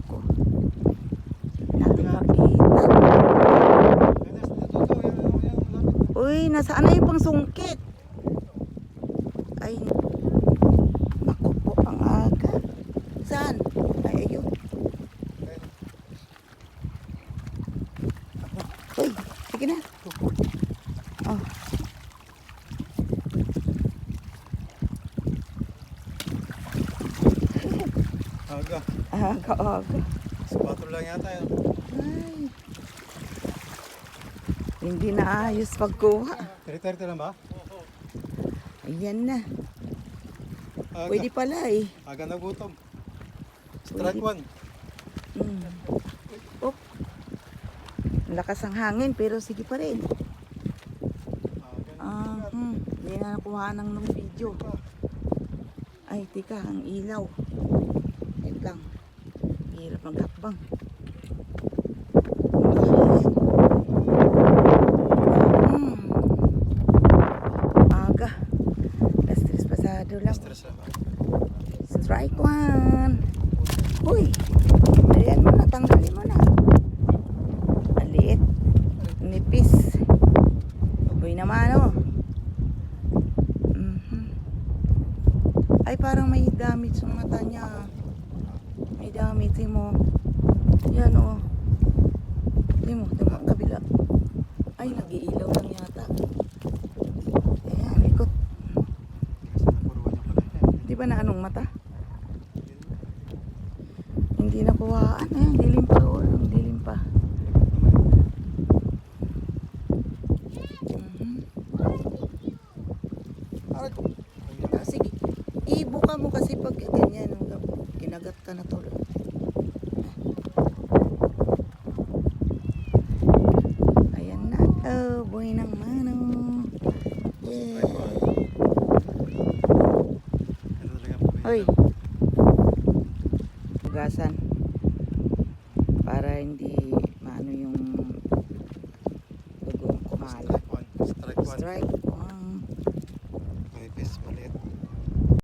Nako. Natin makita. Uy, nasaan na yung pangsungkit? Ay, naku po, ang aga. Saan? Ay, ayun. Uy, sige na. Oh. Aga. Aga. Sapato lang yata yun. Ay. Hindi na ayos pagkuha. 3:30 lang ba? Ayan na. Aga. Pwede pala eh. Aga na gutom. Pwede. Strike 1. Oh. Lakas ang hangin pero sige pa rin. Hindi na nakuha ng video. Ay, tika, ang ilaw. Yan lang. Hirap maghakbang. Aga. Alas 3 pasado lang. Stress lang ba? Strike 1. Uy, ayan mo na, tanggalin mo na. Maliit. Nipis. Uy naman oh. Ay, parang may damage sa mata niya. May damage, mo. Yan oh. Mo, ang kabila. Ay, nag-iilaw lang yata. Ayan, likot. Di ba na anong mata? Hindi nakuhaan. Ayan, dilim pa oh. Dilim pa. Sige. Ibuka mo kasi pag ganyan. Kinagat ka na to. Ayan na. Oh, buhay ng mano. Yeah. Hoy. Hugasan. Para hindi maano yung dugong kumalat. Strike 1. Strike